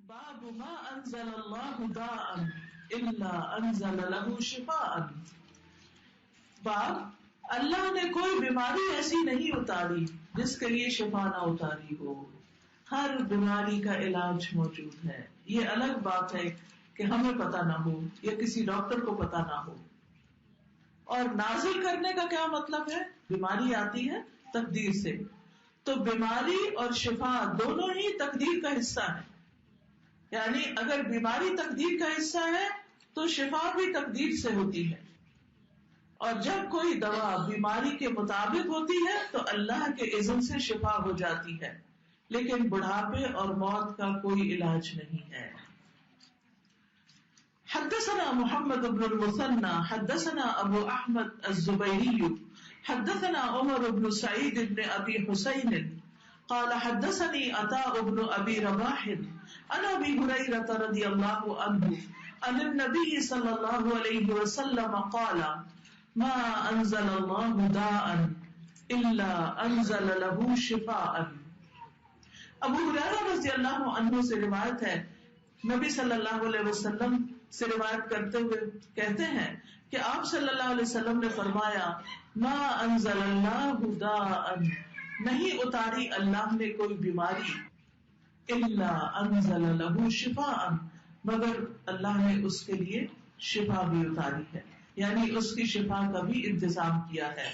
باب ما انزل اللہ داء الا انزل له شفاء. باب اللہ نے کوئی بیماری ایسی نہیں اتاری جس کے لیے شفا نہ اتاری ہو. ہر بیماری کا علاج موجود ہے. یہ الگ بات ہے کہ ہمیں پتہ نہ ہو یا کسی ڈاکٹر کو پتہ نہ ہو. اور نازل کرنے کا کیا مطلب ہے؟ بیماری آتی ہے تقدیر سے، تو بیماری اور شفا دونوں ہی تقدیر کا حصہ ہے. یعنی اگر بیماری تقدیر کا حصہ ہے تو شفا بھی تقدیر سے ہوتی ہے. اور جب کوئی دوا بیماری کے مطابق ہوتی ہے تو اللہ کے اذن سے شفا ہو جاتی ہے، لیکن بڑھاپے اور موت کا کوئی علاج نہیں ہے. حدثنا محمد بن المثنى حدثنا ابو احمد الزبيري حدثنا عمر بن سعيد بن ابي حسين قال حدثني عطاء بن ابي رباح عن ابي هريره رضي الله عنه عن النبي صلى الله عليه وسلم قال ما انزل الله داء الا انزل له شفاء. ابو ہریرہ رضی اللہ عنہ سے روایت ہے، نبی صلی اللہ علیہ وسلم سے روایت کرتے ہوئے کہتے ہیں کہ آپ صلی اللہ علیہ وسلم نے فرمایا ما انزل اللہ داء، نہیں اتاری اللہ نے کوئی بیماری، الا انزل له شفاء، مگر اللہ نے اس کے لیے شفا بھی اتاری ہے، یعنی اس کی شفا کا بھی انتظام کیا ہے.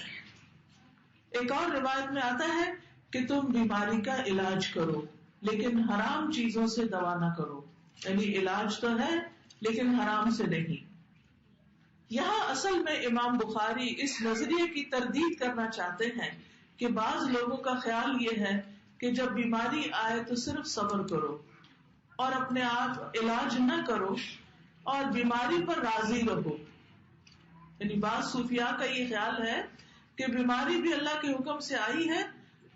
ایک اور روایت میں آتا ہے کہ تم بیماری کا علاج کرو لیکن حرام چیزوں سے دوا نہ کرو. یعنی علاج تو ہے لیکن حرام سے نہیں. یہاں اصل میں امام بخاری اس نظریے کی تردید کرنا چاہتے ہیں کہ بعض لوگوں کا خیال یہ ہے کہ جب بیماری آئے تو صرف صبر کرو اور اپنے آپ علاج نہ کرو اور بیماری پر راضی رہو. یعنی بعض صوفیاء کا یہ خیال ہے کہ بیماری بھی اللہ کے حکم سے آئی ہے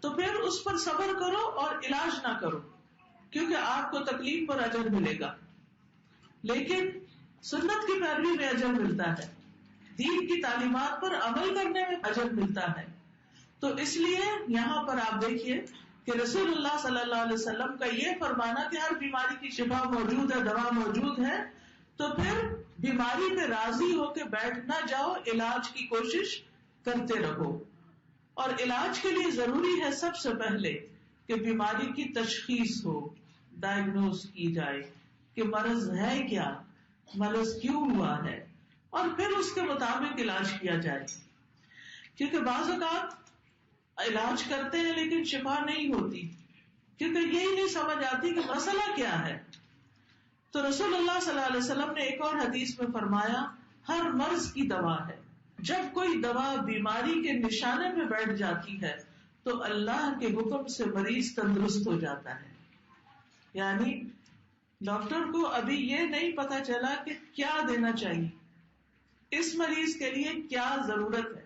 تو پھر اس پر صبر کرو اور علاج نہ کرو کیونکہ آپ کو تکلیف پر اجر ملے گا. لیکن سنت کی پیروی میں اجر ملتا ہے، دین کی تعلیمات پر عمل کرنے میں اجر ملتا ہے. تو اس لیے یہاں پر آپ دیکھیے کہ رسول اللہ صلی اللہ علیہ وسلم کا یہ فرمانا کہ ہر بیماری کی شفا موجود ہے، دوا موجود ہے، تو پھر بیماری پہ راضی ہو کے بیٹھ نہ جاؤ، علاج کی کوشش کرتے رہو. اور علاج کے لیے ضروری ہے سب سے پہلے کہ بیماری کی تشخیص ہو، ڈائگنوز کی جائے کہ مرض ہے کیا، مرض کیوں ہوا ہے، اور پھر اس کے مطابق علاج کیا جائے. کیونکہ بعض اوقات علاج کرتے ہیں لیکن شفا نہیں ہوتی کیونکہ یہی نہیں سمجھ آتی کہ مسئلہ کیا ہے. تو رسول اللہ صلی اللہ علیہ وسلم نے ایک اور حدیث میں فرمایا ہر مرض کی دوا ہے. جب کوئی دوا بیماری کے نشانے میں بیٹھ جاتی ہے تو اللہ کے حکم سے مریض تندرست ہو جاتا ہے. یعنی ڈاکٹر کو ابھی یہ نہیں پتا چلا کہ کیا دینا چاہیے، اس مریض کے لیے کیا ضرورت ہے،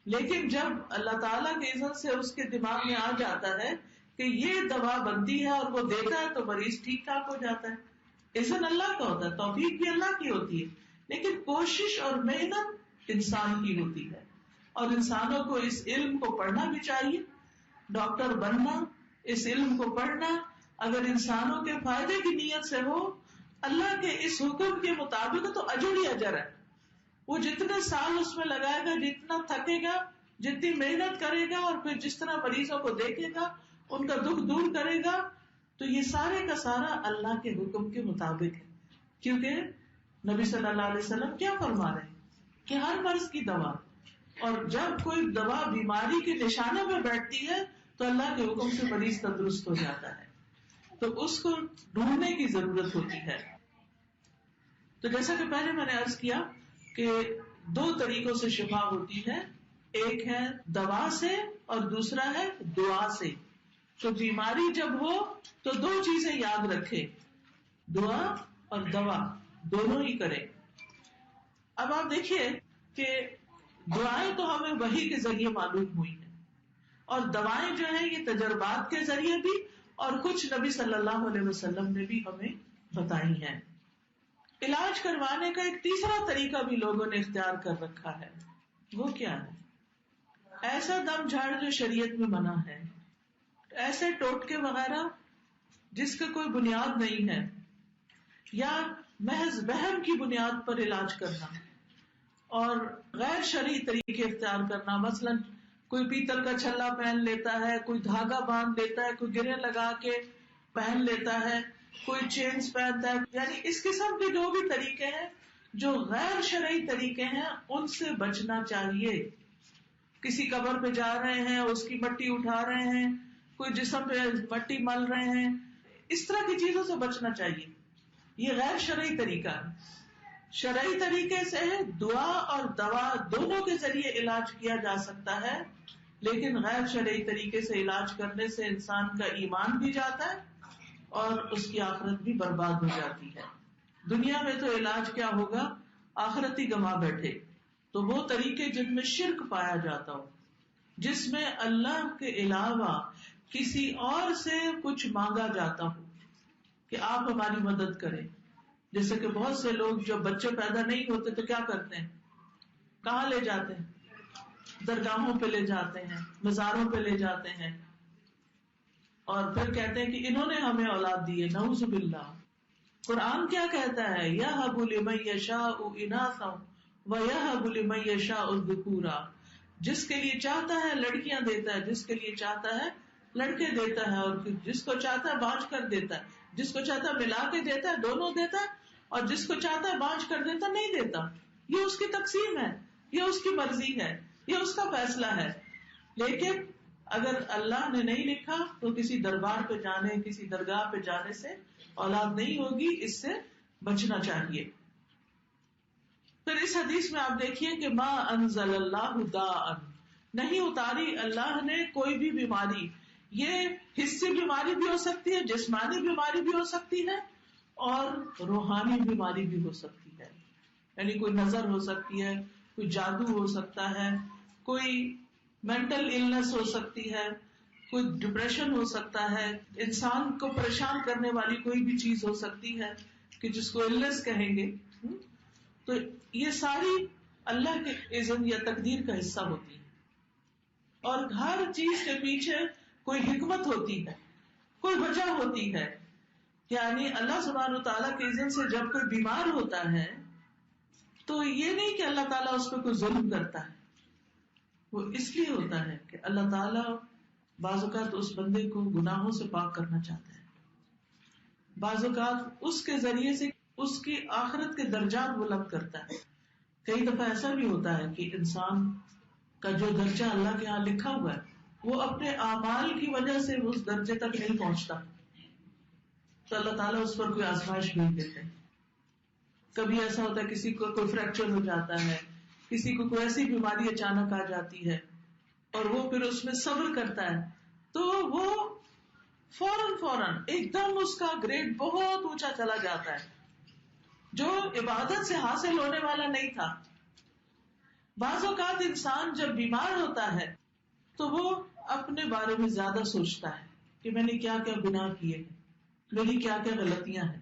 لیکن جب اللہ تعالیٰ کے اذن سے اس کے دماغ میں آ جاتا ہے کہ یہ دوا بنتی ہے اور وہ دیتا ہے تو مریض ٹھیک ٹھاک ہو جاتا ہے. اذن اللہ کا ہوتا ہے، توفیق بھی اللہ کی ہوتی ہے، لیکن کوشش اور محنت انسان کی ہوتی ہے. اور انسانوں کو اس علم کو پڑھنا بھی چاہیے. ڈاکٹر بننا، اس علم کو پڑھنا اگر انسانوں کے فائدے کی نیت سے ہو، اللہ کے اس حکم کے مطابق تو اجر ہی اجر ہے. وہ جتنے سال اس میں لگائے گا، جتنا تھکے گا، جتنی محنت کرے گا، اور پھر جس طرح مریضوں کو دیکھے گا، ان کا دکھ دور کرے گا، تو یہ سارے کا سارا اللہ کے حکم کے مطابق ہے. کیونکہ نبی صلی اللہ علیہ وسلم کیا فرما رہے ہیں کہ ہر مرض کی دوا، اور جب کوئی دوا بیماری کے نشانے میں بیٹھتی ہے تو اللہ کے حکم سے مریض تندرست ہو جاتا ہے. تو اس کو ڈھونڈنے کی ضرورت ہوتی ہے. تو جیسا کہ پہلے میں نے عرض کیا کہ دو طریقوں سے شفا ہوتی ہے، ایک ہے دوا سے اور دوسرا ہے دعا سے. تو بیماری جب ہو تو دو چیزیں یاد رکھے، دعا اور دوا دونوں ہی کرے. اب آپ دیکھیے کہ دعائیں تو ہمیں وحی کے ذریعے معلوم ہوئی ہیں، اور دوائیں جو ہیں یہ تجربات کے ذریعے بھی، اور کچھ نبی صلی اللہ علیہ وسلم نے بھی ہمیں بتائی ہیں. علاج کروانے کا ایک تیسرا طریقہ بھی لوگوں نے اختیار کر رکھا ہے. وہ کیا ہے؟ ایسا دم جھاڑ جو شریعت میں منع ہے، ایسے ٹوٹکے وغیرہ جس کا کوئی بنیاد نہیں ہے، یا محض وہم کی بنیاد پر علاج کرنا اور غیر شرعی طریقے اختیار کرنا، مثلا کوئی پیتل کا چھلا پہن لیتا ہے، کوئی دھاگا باندھ لیتا ہے، کوئی گرے لگا کے پہن لیتا ہے، کوئی چینز پہنتا ہے، یعنی اس قسم کے جو بھی طریقے ہیں جو غیر شرعی طریقے ہیں ان سے بچنا چاہیے. کسی قبر پہ جا رہے ہیں، اس کی مٹی اٹھا رہے ہیں، کوئی جسم پہ مٹی مل رہے ہیں، اس طرح کی چیزوں سے بچنا چاہیے. یہ غیر شرعی طریقہ ہے. شرعی طریقے سے دعا اور دوا دونوں کے ذریعے علاج کیا جا سکتا ہے، لیکن غیر شرعی طریقے سے علاج کرنے سے انسان کا ایمان بھی جاتا ہے اور اس کی آخرت بھی برباد ہو جاتی ہے. دنیا میں تو علاج کیا ہوگا، آخرت ہی گما بیٹھے. تو وہ طریقے جن میں شرک پایا جاتا ہو، جس میں اللہ کے علاوہ کسی اور سے کچھ مانگا جاتا ہو کہ آپ ہماری مدد کریں. جیسے کہ بہت سے لوگ جب بچے پیدا نہیں ہوتے تو کیا کرتے ہیں، کہاں لے جاتے ہیں، درگاہوں پہ لے جاتے ہیں، مزاروں پہ لے جاتے ہیں، اور پھر کہتے ہیں کہ انہوں نے ہمیں اولاد دی ہے. نعوذ باللہ. قرآن کیا کہتا ہے، یَهَبُ لِمَن یَشَاءُ إِنَاثًا وَيَهَبُ لِمَن یَشَاءُ الذُّکُورَ. جس کے لیے چاہتا ہے لڑکیاں دیتا ہے، جس کے لیے چاہتا ہے لڑکے دیتا ہے، اور جس کو چاہتا ہے بانٹ کر دیتا ہے، جس کو چاہتا ہے ملا کے دیتا ہے، دونوں دیتا ہے، اور جس کو چاہتا ہے بانٹ کر دیتا نہیں دیتا. یہ اس کی تقسیم ہے، یہ اس کی مرضی ہے، یہ اس کا فیصلہ ہے. لیکن اگر اللہ نے نہیں لکھا تو کسی دربار پہ جانے، کسی درگاہ پہ جانے سے اولاد نہیں ہوگی. اس سے بچنا چاہیے. پھر اس حدیث میں آپ دیکھیے کہ ما انزل اللہ داء، نہیں اتاری اللہ نے کوئی بھی بیماری. یہ حسی بیماری بھی ہو سکتی ہے، جسمانی بیماری بھی ہو سکتی ہے، اور روحانی بیماری بھی ہو سکتی ہے. یعنی کوئی نظر ہو سکتی ہے، کوئی جادو ہو سکتا ہے، کوئی مینٹل النس ہو سکتی ہے، کوئی ڈپریشن ہو سکتا ہے، انسان کو پریشان کرنے والی کوئی بھی چیز ہو سکتی ہے کہ جس کو النس کہیں گے. تو یہ ساری اللہ کے اذن یا تقدیر کا حصہ ہوتی ہے، اور ہر چیز کے پیچھے کوئی حکمت ہوتی ہے، کوئی وجہ ہوتی ہے. یعنی اللہ سبحانہ تعالیٰ کے اذن سے جب کوئی بیمار ہوتا ہے تو یہ نہیں کہ اللہ تعالیٰ اس پہ کوئی ظلم کرتا ہے، وہ اس لیے ہوتا ہے کہ اللہ تعالیٰ بعض اوقات اس بندے کو گناہوں سے پاک کرنا چاہتا ہے، بعض اوقات اس کے ذریعے سے اس کی آخرت کے درجات بلند کرتا ہے. کئی دفعہ ایسا بھی ہوتا ہے کہ انسان کا جو درجہ اللہ کے ہاں لکھا ہوا ہے وہ اپنے اعمال کی وجہ سے اس درجے تک نہیں پہنچتا، تو اللہ تعالیٰ اس پر کوئی آزمائش بھیج دیتے ہیں. کبھی ایسا ہوتا ہے کسی کو کوئی فریکچر ہو جاتا ہے، کسی کو کوئی ایسی بیماری اچانک آ جاتی ہے، اور وہ پھر اس میں صبر کرتا ہے تو وہ فوراً ایک دم اس کا گریڈ بہت اونچا چلا جاتا ہے جو عبادت سے حاصل ہونے والا نہیں تھا. بعض اوقات انسان جب بیمار ہوتا ہے تو وہ اپنے بارے میں زیادہ سوچتا ہے کہ میں نے کیا کیا گناہ کیے ہیں، میری کیا کیا غلطیاں ہیں.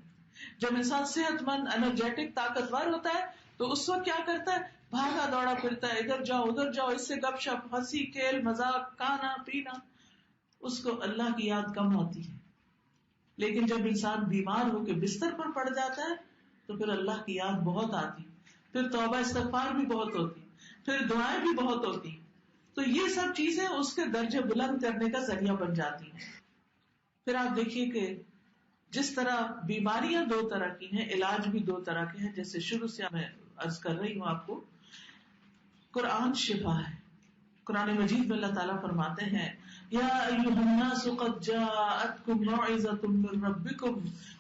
جب انسان صحت مند، انرجیٹک، طاقتور ہوتا ہے تو اس وقت کیا کرتا ہے، بھاگا دوڑا پھرتا ہے، ادھر جاؤ ادھر جاؤ، اس سے گپ شپ، ہنسی کھیل مذاق، کھانا پینا. اس کو اللہ کی یاد کم آتی ہے. لیکن جب انسان بیمار ہو کے بستر پر پڑ جاتا ہے تو پھر اللہ کی یاد بہت آتی، پھر توبہ استغفار بھی بہت ہوتی، پھر دعائیں بھی بہت ہوتی. تو یہ سب چیزیں اس کے درجے بلند کرنے کا ذریعہ بن جاتی ہیں. پھر آپ دیکھیے کہ جس طرح بیماریاں دو طرح کی ہیں، علاج بھی دو طرح کے ہیں. جیسے شروع سے میں عرض کر رہی ہوں آپ کو، قرآن شفا ہے. قرآن مجید میں اللہ تعالیٰ فرماتے ہیں، یا ایھا الناس قد جاءتکم موعظۃ من ربکم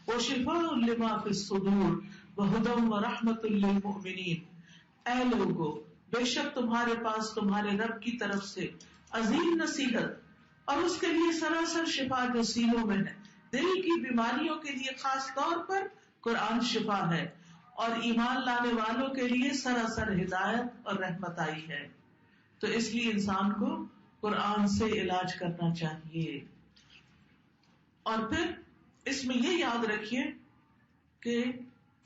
وشفاء لما فی الصدور وہدی ورحمۃ للمؤمنین. اے لوگو، بے شک تمہارے پاس تمہارے رب کی طرف سے عظیم نصیحت اور اس کے لیے سراسر شفا جو سینوں میں ہے. دل کی بیماریوں کے لیے خاص طور پر قرآن شفا ہے، اور ایمان لانے والوں کے لیے سراسر ہدایت اور رحمت آئی ہے. تو اس لیے انسان کو قرآن سے علاج کرنا چاہیے. اور پھر اس میں یہ یاد رکھیے کہ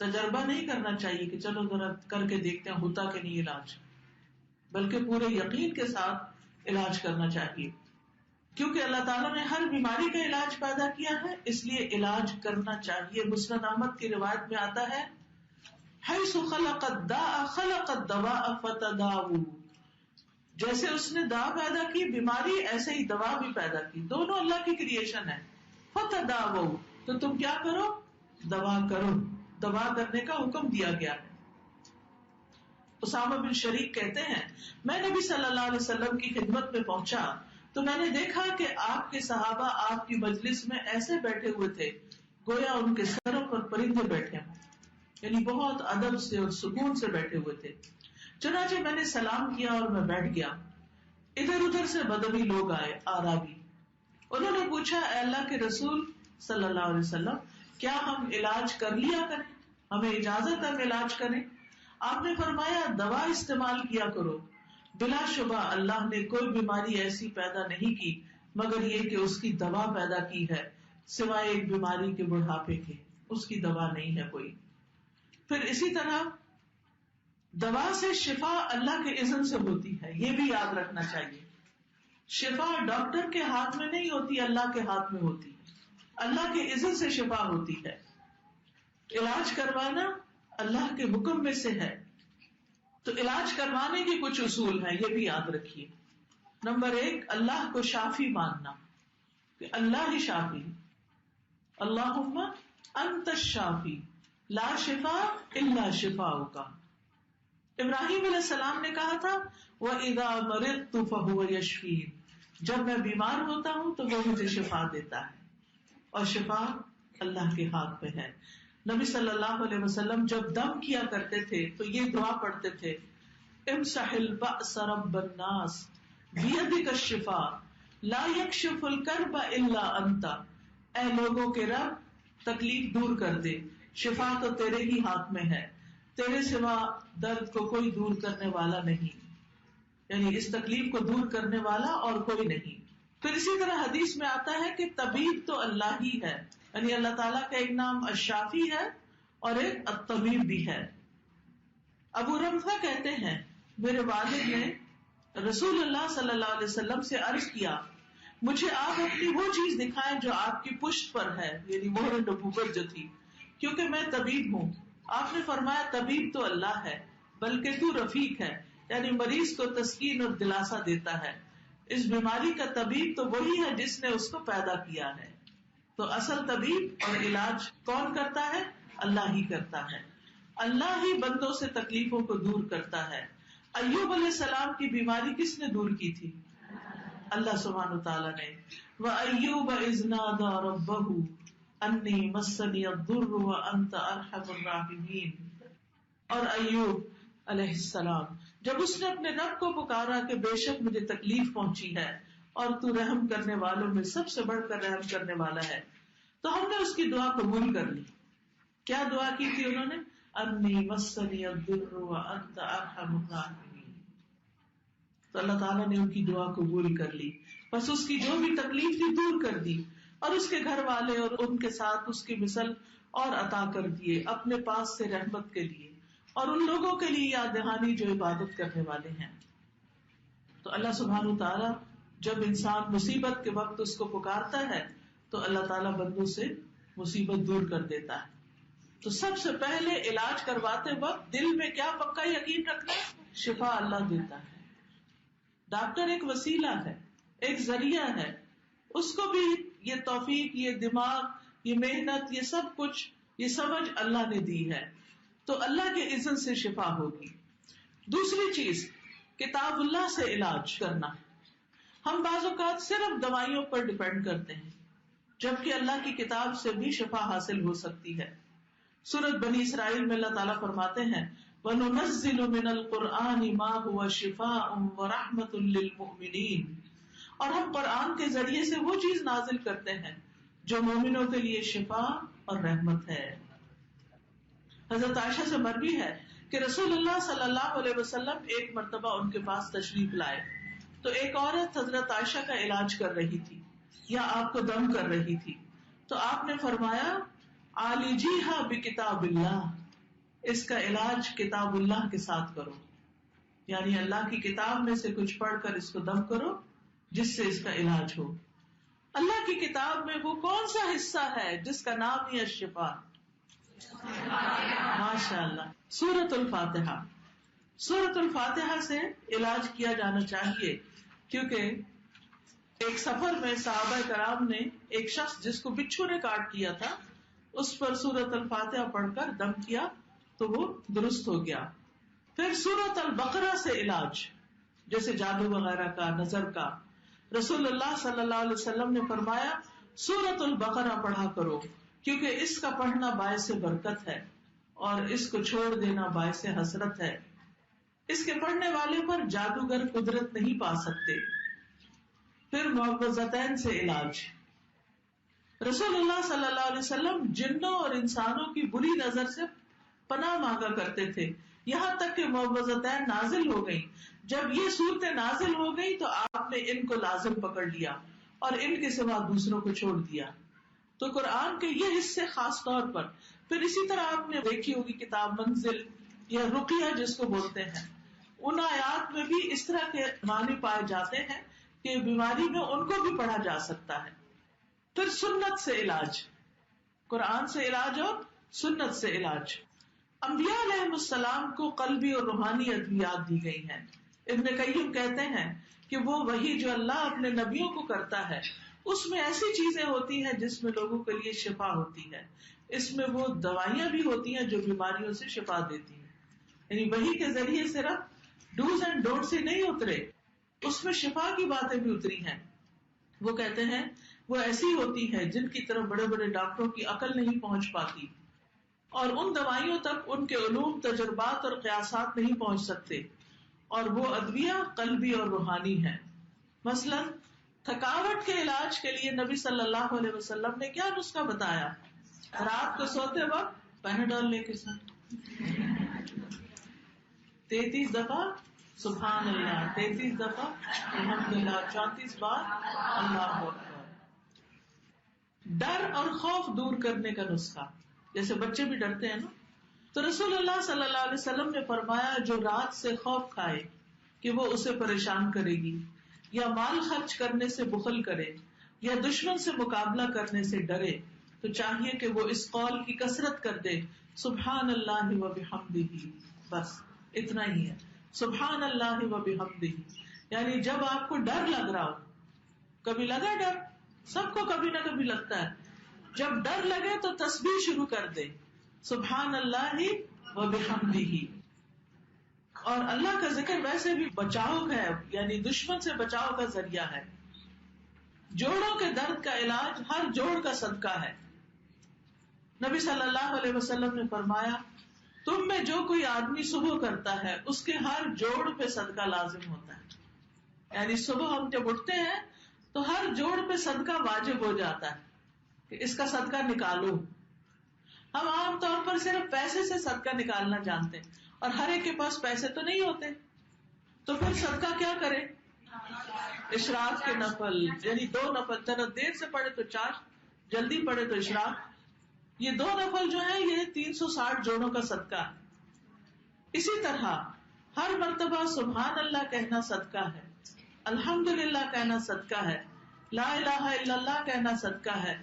تجربہ نہیں کرنا چاہیے کہ چلو ذرا کر کے دیکھتے ہیں ہوتا کہ نہیں علاج، بلکہ پورے یقین کے ساتھ علاج کرنا چاہیے. کیونکہ اللہ تعالیٰ نے ہر بیماری کا علاج پیدا کیا ہے، اس لیے علاج کرنا چاہیے. مسند احمد کی روایت میں آتا ہے حیث خلق الداء خلق الدواء فتداؤ، جیسے اس نے دوا پیدا کی بیماری، ایسے ہی دوا بھی پیدا کی، دونوں اللہ کی کریشن ہے. فتداؤ، تو تم کیا کرو؟ دوا کرو. دوا کرنے کا حکم دیا گیا ہے. اسامہ بن شریک کہتے ہیں میں نبی صلی اللہ علیہ وسلم کی خدمت میں پہنچا تو میں نے دیکھا کہ آپ کے صحابہ آپ کی مجلس میں ایسے بیٹھے ہوئے تھے گویا ان کے سروں پر پرندے بیٹھے ہوں، یعنی بہت ادب سے اور سکون سے بیٹھے ہوئے تھے. چنانچہ میں نے سلام کیا اور میں بیٹھ گیا. ادھر ادھر سے بدوی لوگ آئے، آرابی. انہوں نے پوچھا اے اللہ کے رسول صلی اللہ علیہ وسلم، کیا ہم علاج کر لیا کریں؟ ہمیں اجازت ہے ہم علاج کریں؟ آپ نے فرمایا دوا استعمال کیا کرو. بلا شبہ اللہ نے کوئی بیماری ایسی پیدا نہیں کی مگر یہ کہ اس کی دوا پیدا کی ہے، سوائے ایک بیماری کے بڑھاپے کے، اس کی دوا نہیں ہے کوئی. پھر اسی طرح دوا سے شفا اللہ کے اذن سے ہوتی ہے، یہ بھی یاد رکھنا چاہیے. شفا ڈاکٹر کے ہاتھ میں نہیں ہوتی، اللہ کے ہاتھ میں ہوتی ہے. اللہ کے اذن سے شفا ہوتی ہے. علاج کروانا اللہ کے حکم میں سے ہے. تو علاج کروانے کے کچھ اصول ہیں، یہ بھی یاد رکھیے. نمبر 1، اللہ کو شافی ماننا کہ اللہ ہی شافی. اللہم انت الشافی لا شفاء الا شفاؤک. ابراہیم علیہ السلام نے کہا تھا وَإِذَا مَرِضْتُ فَهُوَ يَشْفِينِ، جب میں بیمار ہوتا ہوں تو وہ مجھے شفا دیتا ہے، اور شفا اللہ کے ہاتھ پہ ہے. نبی صلی اللہ علیہ وسلم جب دم کیا کرتے تھے تو یہ دعا پڑھتے تھے امسح البأس رب الناس بیدک الشفاء لا یکشف الکرب الا انت. اے لوگوں کے رب تکلیف دور کر دے، شفا تو تیرے ہی ہاتھ میں ہے، تیرے سوا درد کو کوئی دور کرنے والا نہیں، یعنی اس تکلیف کو دور کرنے والا اور کوئی نہیں. پھر اسی طرح حدیث میں آتا ہے کہ طبیب تو اللہ ہی ہے، یعنی اللہ تعالیٰ کا ایک نام الشافی ہے اور ایک الطبیب بھی ہے. ابو رمفہ کہتے ہیں میرے والد نے رسول اللہ صلی اللہ علیہ وسلم سے عرض کیا مجھے آپ اپنی وہ چیز دکھائیں جو آپ کی پشت پر ہے، یعنی مہر نبوت جو تھی، کیونکہ میں طبیب ہوں. آپ نے فرمایا طبیب تو اللہ ہے بلکہ تو رفیق ہے، یعنی مریض کو تسکین اور دلاسا دیتا ہے. اس بیماری کا طبیب تو وہی ہے جس نے اس کو پیدا کیا ہے. تو اصل طبیب اور علاج کون کرتا ہے؟ اللہ ہی کرتا ہے. اللہ ہی بندوں سے تکلیفوں کو دور کرتا ہے. ایوب علیہ السلام کی بیماری کس نے دور کی تھی؟ اللہ سبحانہ وتعالیٰ نے. وَأَيُّوبَ إِذْ نَادَى رَبَّهُ أَنِّي مَسَّنِيَ الضُّرُّ وَأَنْتَ أَرْحَمُ الرَّاحِمِينَ. اور ایوب علیہ السلام جب اس نے اپنے رب کو پکارا کہ بے شک مجھے تکلیف پہنچی ہے اور تو رحم کرنے والوں میں سب سے بڑھ کر رحم کرنے والا ہے، تو ہم نے اس کی دعا قبول کر لی. کیا دعا کی تھی انہوں نے؟ انی مسنی الضر وانت ارحم الراحمین. تو اللہ تعالیٰ نے ان کی دعا قبول کر لی، بس اس کی جو بھی تکلیف تھی دور کر دی، اور اس کے گھر والے اور ان کے ساتھ اس کی مثل اور عطا کر دیے اپنے پاس سے رحمت کے لیے، اور ان لوگوں کے لیے یاد دہانی جو عبادت کرنے والے ہیں. تو اللہ سبحانہ وتعالیٰ جب انسان مصیبت کے وقت اس کو پکارتا ہے تو اللہ تعالیٰ بندوں سے مصیبت دور کر دیتا ہے. تو سب سے پہلے علاج کرواتے وقت دل میں کیا پکا یقین رکھنا ہے؟ شفا اللہ دیتا ہے. ڈاکٹر ایک وسیلہ ہے، ایک ذریعہ ہے، اس کو بھی یہ توفیق، یہ دماغ، یہ محنت، یہ سب کچھ، یہ سمجھ اللہ نے دی ہے. تو اللہ کے اذن سے شفا ہوگی. دوسری چیز کتاب اللہ سے علاج کرنا. ہم بعض اوقات صرف دوائیوں پر ڈپینڈ کرتے ہیں جبکہ اللہ کی کتاب سے بھی شفا حاصل ہو سکتی ہے. سورۃ بنی اسرائیل میں اللہ تعالیٰ فرماتے ہیں وَنُنَزِّلُ مِنَ الْقُرْآنِ مَا هُوَ شِفَاءٌ وَرَحْمَةٌ لِّلْمُؤْمِنِينَ، اور ہم قرآن کے ذریعے سے وہ چیز نازل کرتے ہیں جو مومنوں کے لیے شفا اور رحمت ہے. حضرت عائشہ سے مروی ہے کہ رسول اللہ صلی اللہ علیہ وسلم ایک مرتبہ ان کے پاس تشریف لائے تو ایک عورت حضرت عائشہ کا علاج کر رہی تھی یا آپ کو دم کر رہی تھی. تو آپ نے فرمایا عالجیہا بکتاب اللہ، اس کا علاج کتاب اللہ کے ساتھ کرو، یعنی اللہ کی کتاب میں سے کچھ پڑھ کر اس کو دم کرو جس سے اس کا علاج ہو. اللہ کی کتاب میں وہ کون سا حصہ ہے جس کا نام ہی الشفا؟ ماشاء اللہ، سورۃ الفاتحہ. سورۃ الفاتحہ سے علاج کیا جانا چاہیے، کیونکہ ایک سفر میں صحابہ کرام نے ایک شخص جس کو بچھو نے کاٹ دیا تھا اس پر سورۃ الفاتحہ پڑھ کر دم کیا تو وہ درست ہو گیا. پھر سورۃ البقرہ سے علاج، جیسے جادو وغیرہ کا، نظر کا، رسول اللہ صلی اللہ علیہ وسلم نے فرمایا سورۃ البقرہ پڑھا کرو، کیونکہ اس کا پڑھنا باعث برکت ہے اور اس کو چھوڑ دینا باعث حسرت ہے. اس کے پڑھنے والے پر جادوگر قدرت نہیں پا سکتے. پھر معوذتین سے علاج، رسول اللہ صلی اللہ علیہ وسلم جنوں اور انسانوں کی بری نظر سے پناہ مانگا کرتے تھے، یہاں تک کہ معوذتین نازل ہو گئی. جب یہ صورتیں نازل ہو گئی تو آپ نے ان کو لازم پکڑ لیا اور ان کے سوا دوسروں کو چھوڑ دیا. تو قرآن کے یہ حصے خاص طور پر. پھر اسی طرح آپ نے دیکھی ہوگی کتاب منزل یا رقیہ جس کو بولتے ہیں، ان آیات میں بھی اس طرح کے معنی پائے جاتے ہیں کہ بیماری میں ان کو بھی پڑھا جا سکتا ہے. پھر سنت سے علاج، قرآن سے علاج اور سنت سے علاج. انبیاء علیہ السلام کو قلبی اور روحانی ادویات دی گئی ہیں. ابن قیم کہتے ہیں کہ وہ وحی جو اللہ اپنے نبیوں کو کرتا ہے اس میں ایسی چیزیں ہوتی ہیں جس میں لوگوں کے لیے شفا ہوتی ہے. اس میں وہ دوائیاں بھی ہوتی ہیں جو بیماریوں سے شفا دیتی ہیں. یعنی وحی کے ذریعے صرف ڈوز اینڈ ڈونٹ سے نہیں اترے، اس میں شفا کی باتیں بھی اتری ہیں. وہ کہتے ہیں وہ ایسی ہوتی ہے جن کی طرف بڑے بڑے ڈاکٹروں کی عقل نہیں پہنچ پاتی، اور ان دوائیوں تک ان کے علوم، تجربات اور قیاسات نہیں پہنچ سکتے. اور وہ ادویہ قلبی اور روحانی ہیں. مثلا تھکاوٹ کے علاج کے لیے نبی صلی اللہ علیہ وسلم نے کیا نسخہ بتایا؟ رات کو سوتے وقت پیناڈول لے کے سوئیں، 33 دفعہ سبحان اللہ، 33 دفعہ الحمدللہ، 34 بار اللہ اکبر. ڈر اور خوف دور کرنے کا نسخہ، جیسے بچے بھی ڈرتے ہیں نا، تو رسول اللہ صلی اللہ علیہ وسلم نے فرمایا جو رات سے خوف کھائے کہ وہ اسے پریشان کرے گی، یا مال خرچ کرنے سے بخل کرے، یا دشمن سے مقابلہ کرنے سے ڈرے، تو چاہیے کہ وہ اس قول کی کثرت کر دے سبحان اللہ و بحمدہ. بس اتنا ہی ہے، سبحان اللہ و بحمدہ. یعنی جب آپ کو ڈر لگ رہا ہو، کبھی لگا ڈر، سب کو کبھی نہ کبھی لگتا ہے، جب ڈر لگے تو تسبیح شروع کر دے سبحان اللہ و بحمدہ. اور اللہ کا ذکر ویسے بھی بچاؤ ہے، یعنی دشمن سے بچاؤ کا ذریعہ ہے. جوڑوں کے درد کا علاج ہر جوڑ کا صدقہ ہے. نبی صلی اللہ علیہ وسلم نے فرمایا تم میں جو کوئی آدمی صبح کرتا ہے اس کے ہر جوڑ پہ صدقہ لازم ہوتا ہے. یعنی صبح ہم جب اٹھتے ہیں تو ہر جوڑ پہ صدقہ واجب ہو جاتا ہے کہ اس کا صدقہ نکالو. ہم عام طور پر صرف پیسے سے صدقہ نکالنا جانتے ہیں، اور ہر ایک کے پاس پیسے تو نہیں ہوتے، تو پھر صدقہ کیا کرے؟ اشراق کے نفل، یعنی 2 نفل، ذرا دیر سے پڑھے تو 4، جلدی پڑھے تو اشراق. یہ 2 نفل جو ہیں یہ 360 جوڑوں کا صدقہ ہے. اسی طرح ہر مرتبہ سبحان اللہ کہنا صدقہ ہے، الحمدللہ کہنا صدقہ ہے، لا الہ الا اللہ کہنا صدقہ ہے،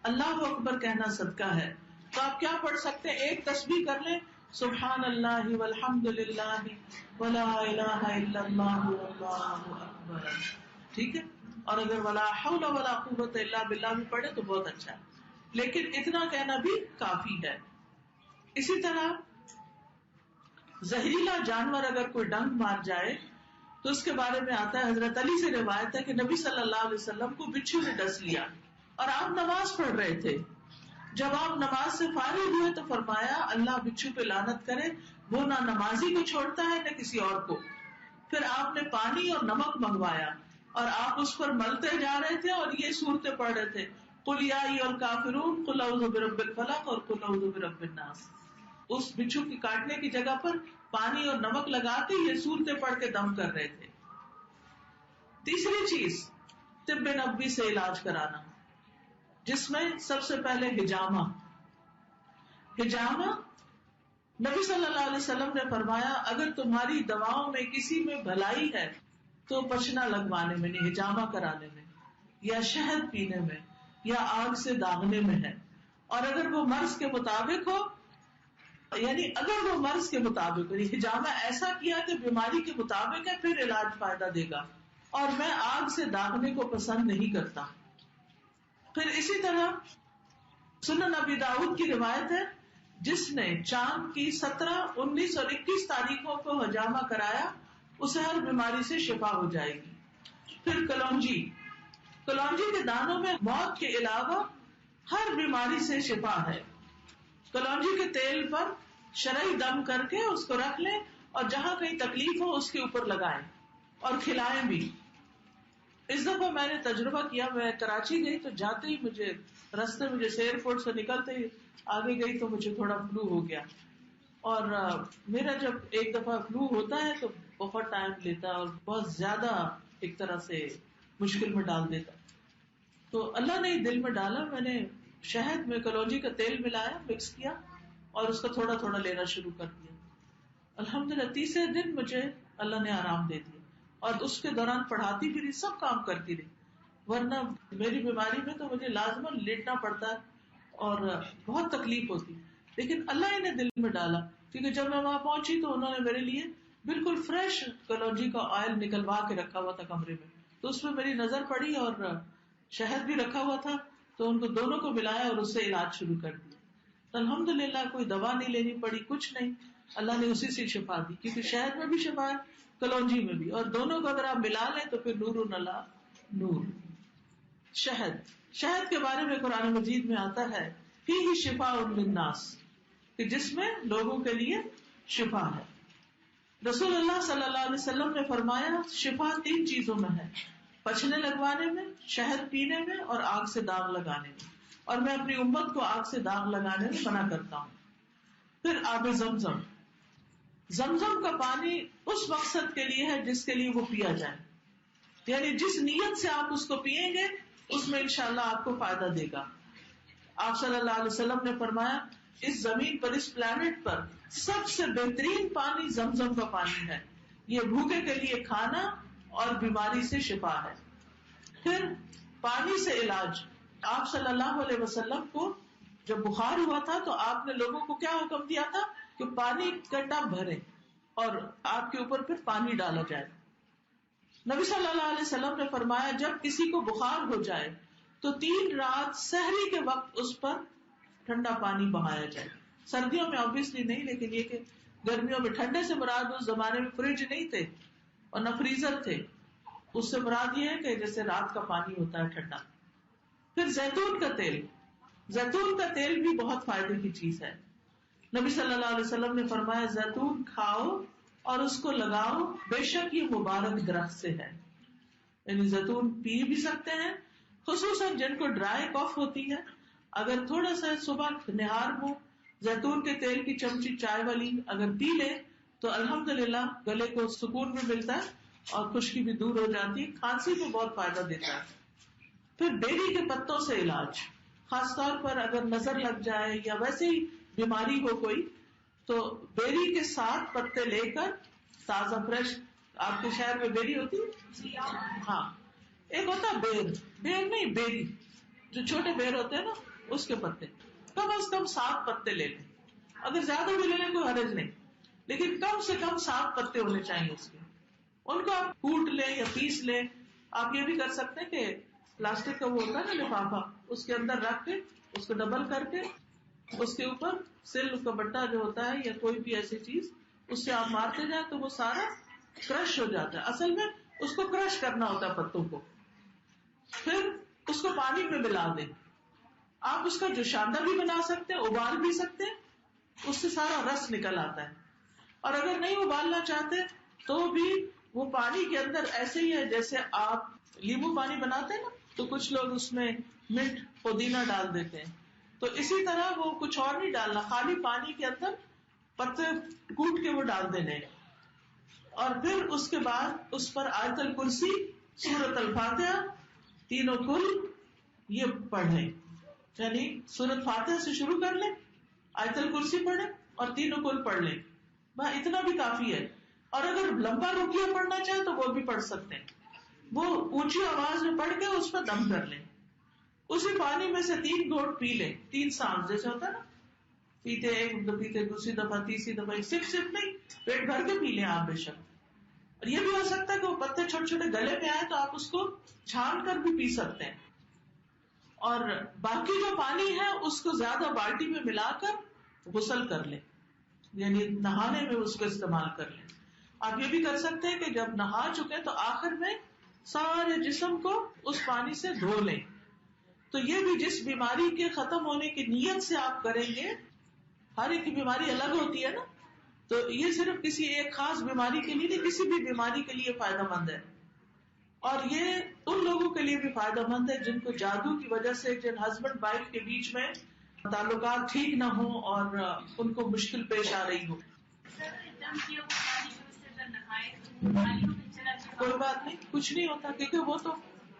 اللہ اکبر کہنا صدقہ ہے. تو آپ کیا پڑھ سکتے ہیں؟ ایک تسبیح کر لیں سبحان اللہ والحمد للہ ولا الہ الا اللہ واللہ اکبر، ٹھیک ہے. اور اگر ولا حول ولا قوت الا باللہ بھی پڑھے تو بہت اچھا ہے، لیکن اتنا کہنا بھی کافی ہے. اسی طرح زہریلا جانور اگر کوئی ڈنک مار جائے تو اس کے بارے میں آتا ہے، حضرت علی سے روایت ہے کہ نبی صلی اللہ علیہ وسلم کو بچھو نے ڈس لیا اور آپ نماز پڑھ رہے تھے. جب آپ نماز سے فارغ ہوئے تو فرمایا اللہ بچھو پہ لعنت کرے، وہ نہ نمازی کو چھوڑتا ہے نہ کسی اور کو. پھر آپ نے پانی اور نمک منگوایا اور آپ اس پر ملتے جا رہے تھے اور یہ صورتیں پڑھ رہے تھے، قل یا ایھا الکافرون، قل اعوذ برب الفلق اور قل اعوذ برب الناس. اس بچھو کی کاٹنے کی جگہ پر پانی اور نمک لگا کے یہ صورتیں پڑھ کے دم کر رہے تھے. تیسری چیز طب نبوی سے علاج کرانا، جس میں سب سے پہلے حجامہ. نبی صلی اللہ علیہ وسلم نے فرمایا اگر تمہاری دواؤں میں کسی میں بھلائی ہے تو پچنا لگوانے میں نہیں، حجامہ کرانے میں. یا شہد پینے میں یا آگ سے داغنے میں ہے، اور اگر وہ مرض کے مطابق ہو، یعنی اگر وہ مرض کے مطابق ہو، حجامہ ایسا کیا کہ بیماری کے مطابق ہے، پھر علاج فائدہ دے گا، اور میں آگ سے داغنے کو پسند نہیں کرتا. پھر اسی طرح سنن ابی داؤد کی روایت ہے، جس نے چاند کی 17، 19 اور 21 تاریخوں کو حجامہ کرایا اسے ہر بیماری سے شفا ہو جائے گی. پھر کلونجی کے دانوں میں موت کے علاوہ ہر بیماری سے شفا ہے. کلونجی کے تیل پر شرعی دم کر کے اس کو رکھ لیں اور جہاں کہیں تکلیف ہو اس کے اوپر لگائیں اور کھلائیں بھی. اس دفعہ میں نے تجربہ کیا، میں کراچی گئی تو جاتے ہی مجھے رستے میں جیسے ایئرپورٹ سے نکلتے ہی آگے گئی تو مجھے تھوڑا فلو ہو گیا، اور میرا جب ایک دفعہ فلو ہوتا ہے تو بہت ٹائم لیتا ہے اور بہت زیادہ ایک طرح سے مشکل میں ڈال دیتا. تو اللہ نے دل میں ڈالا، میں نے شہد میں کلونجی کا تیل ملایا، مکس کیا اور اس کا تھوڑا تھوڑا لینا شروع کر دیا. الحمدللہ تیسرے دن مجھے اللہ نے آرام دے دیا، اور اس کے دوران پڑھاتی بھی رہی، سب کام کرتی رہی. ورنہ میری بیماری میں تو مجھے لازماً لیٹنا پڑتا ہے اور بہت تکلیف ہوتی، لیکن اللہ ہی نے دل میں ڈالا. کیونکہ جب میں وہاں پہنچی تو انہوں نے میرے لیے بالکل فریش کلونجی کا آئل نکلوا کے رکھا ہوا تھا کمرے میں، تو اس میں میری نظر پڑی اور شہد بھی رکھا ہوا تھا، تو ان کو دونوں کو ملایا اور اس سے علاج شروع کر دیا. تو الحمدللہ کوئی دوا نہیں لینی پڑی، کچھ نہیں، اللہ نے اسی سے شفا دی. کیونکہ شہد میں بھی شفا ہے، کلونجی میں بھی، اور دونوں کو اگر آپ ملا لیں تو پھر نور نلا نور. شہد کے بارے میں قرآن مجید میں آتا ہے فیہ شفاء للناس، کہ جس میں لوگوں کے لیے شفا ہے. رسول اللہ صلی اللہ علیہ وسلم نے فرمایا شفا 3 چیزوں میں ہے، پچھنے لگوانے میں، شہد پینے میں، اور آگ سے داغ لگانے میں، اور میں اپنی امت کو آگ سے داغ لگانے میں منع کرتا ہوں. پھر آب زمزم، زمزم کا پانی اس مقصد کے لیے ہے جس کے لیے وہ پیا جائے، یعنی جس نیت سے آپ اس کو پیئیں گے اس میں انشاءاللہ آپ کو فائدہ دے گا. آپ صلی اللہ علیہ وسلم نے فرمایا اس زمین پر، اس پلانٹ پر سب سے بہترین پانی زمزم کا پانی ہے، یہ بھوکے کے لیے کھانا اور بیماری سے شفا ہے. پھر پانی سے علاج، آپ صلی اللہ علیہ وسلم کو جب بخار ہوا تھا تو آپ نے لوگوں کو کیا حکم دیا تھا کہ پانی کا ٹب بھرے اور آپ کے اوپر پھر پانی ڈالا جائے. نبی صلی اللہ علیہ وسلم نے فرمایا جب کسی کو بخار ہو جائے تو 3 رات سحری کے وقت اس پر ٹھنڈا پانی بہایا جائے. سردیوں میں obviously نہیں، لیکن یہ کہ گرمیوں میں، ٹھنڈے سے مراد اس زمانے میں فریج نہیں تھے اور نہ فریزر تھے، اس سے مراد یہ ہے کہ جیسے رات کا پانی ہوتا ہے ٹھنڈا. پھر زیتون کا تیل، زیتون کا تیل بھی بہت فائدے کی چیز ہے. نبی صلی اللہ علیہ وسلم نے فرمایا زیتون کھاؤ اور اس کو لگاؤ، بے شک یہ مبارک درخت سے ہے. یعنی زیتون پی بھی سکتے ہیں، خصوصاً جن کو ڈرائی کاف ہوتی ہے، اگر تھوڑا سا صبح نہار میں زیتون کے تیل کی چمچی چائے والی اگر پی لے تو الحمدللہ گلے کو سکون بھی ملتا ہے اور خشکی بھی دور ہو جاتی ہے، کھانسی کو بہت فائدہ دیتا ہے. پھر بیری کے پتوں سے علاج، خاص طور پر اگر نظر لگ جائے یا ویسے ہی بیماری ہو کوئی، تو بیری کے 7 پتے لے کر تازہ فریش، آپ کے شہر میں بیری ہوتی ہے؟ ہاں، ایک ہوتا ہے بیر نہیں، بیری، جو چھوٹے بیر ہوتے ہیں نا اس کے پتے، کم از کم 7 پتے لے لیں. اگر زیادہ بھی لے لیں کوئی حرج نہیں، لیکن کم سے کم 7 پتے ہونے چاہیے اس کے. ان کو آپ کوٹ لیں یا پیس لیں. آپ یہ بھی کر سکتے ہیں کہ پلاسٹک کا وہ ہوتا ہے نا لفافہ، اس کے اندر رکھ کے اس کو ڈبل کر کے اس کے اوپر سل کا بٹا جو ہوتا ہے یا کوئی بھی ایسی چیز، اس سے آپ مارتے جائیں تو وہ سارا کرش ہو جاتا ہے. اصل میں اس کو کرش کرنا ہوتا ہے پتوں کو. پھر اس کو پانی میں ملا دیں. آپ اس کا جوشاندہ بھی بنا سکتے ہیں، ابال بھی سکتے ہیں، اس سے سارا رس نکل آتا ہے. اور اگر نہیں ابالنا چاہتے تو بھی وہ پانی کے اندر ایسے ہی ہے جیسے آپ لیمو پانی بناتے ہیں نا، تو کچھ لوگ اس میں منٹ پودینہ ڈال دیتے ہیں، تو اسی طرح وہ کچھ اور نہیں ڈالنا، خالی پانی کے اندر پتے کوٹ کے وہ ڈال دینے. اور پھر اس کے بعد اس پر آیت الکرسی، سورۃ الفاتحہ، تینوں کل یہ پڑھیں. یعنی سورۃ فاتحہ سے شروع کر لیں، آیت الکرسی پڑھیں اور تینوں کل پڑھ لیں، بس اتنا بھی کافی ہے. اور اگر لمبا رقیہ پڑھنا چاہے تو وہ بھی پڑھ سکتے ہیں. وہ اونچی آواز میں پڑھ کے اس پر دم کر لیں. اسی پانی میں سے 3 گھونٹ پی لیں, 3 سانس جیسے ہوتا ہے نا, پیتے ایک دفعہ, پیتے دوسری دفعہ, تیسری دفعہ, صرف نہیں, پیٹ بھر کے پی لیں آپ بے شک. اور یہ بھی ہو سکتا ہے کہ وہ پتے چھوٹے چھوٹے گلے میں آئے تو آپ اس کو چھان کر بھی پی سکتے ہیں. اور باقی جو پانی ہے اس کو زیادہ بالٹی میں ملا کر غسل کر لیں, یعنی نہانے میں اس کو استعمال کر لیں. آپ یہ بھی کر سکتے ہیں کہ جب نہا چکے تو آخر میں سارے جسم کو اس پانی سے دھو لیں. تو یہ بھی جس بیماری کے ختم ہونے کی نیت سے آپ کریں گے, ہر ایک کی بیماری الگ ہوتی ہے نا, تو یہ صرف کسی ایک خاص بیماری کے لیے نہیں, کسی بھی بیماری کے لیے فائدہ مند ہے. اور یہ ان لوگوں کے لیے بھی فائدہ مند ہے جن کو جادو کی وجہ سے, جن ہسبینڈ وائف کے بیچ میں تعلقات ٹھیک نہ ہو اور ان کو مشکل پیش آ رہی ہو. کوئی بات نہیں, کچھ نہیں ہوتا, کیونکہ وہ تو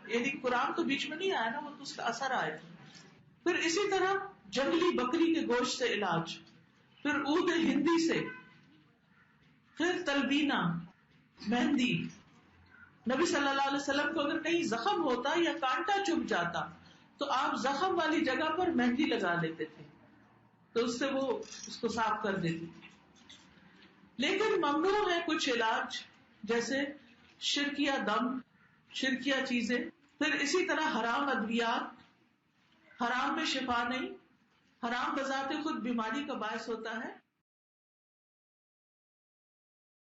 یعنی قرآن تو بیچ میں نہیں آیا نا, وہ تو اس کا اثر آیا. پھر اسی طرح جنگلی بکری کے گوشت سے علاج, پھر عود ہندی سے, پھر تلبینہ, مہندی. نبی صلی اللہ علیہ وسلم کو اگر کہیں زخم ہوتا یا کانٹا چبھ جاتا تو آپ زخم والی جگہ پر مہندی لگا لیتے تھے, تو اس سے وہ اس کو صاف کر دیتی. لیکن ممنوع ہے کچھ علاج, جیسے شرکیہ دم, شرکیہ چیزیں. پھر اسی طرح حرام ادویات, حرام میں شفا نہیں, حرام بذات خود بیماری کا باعث ہوتا ہے.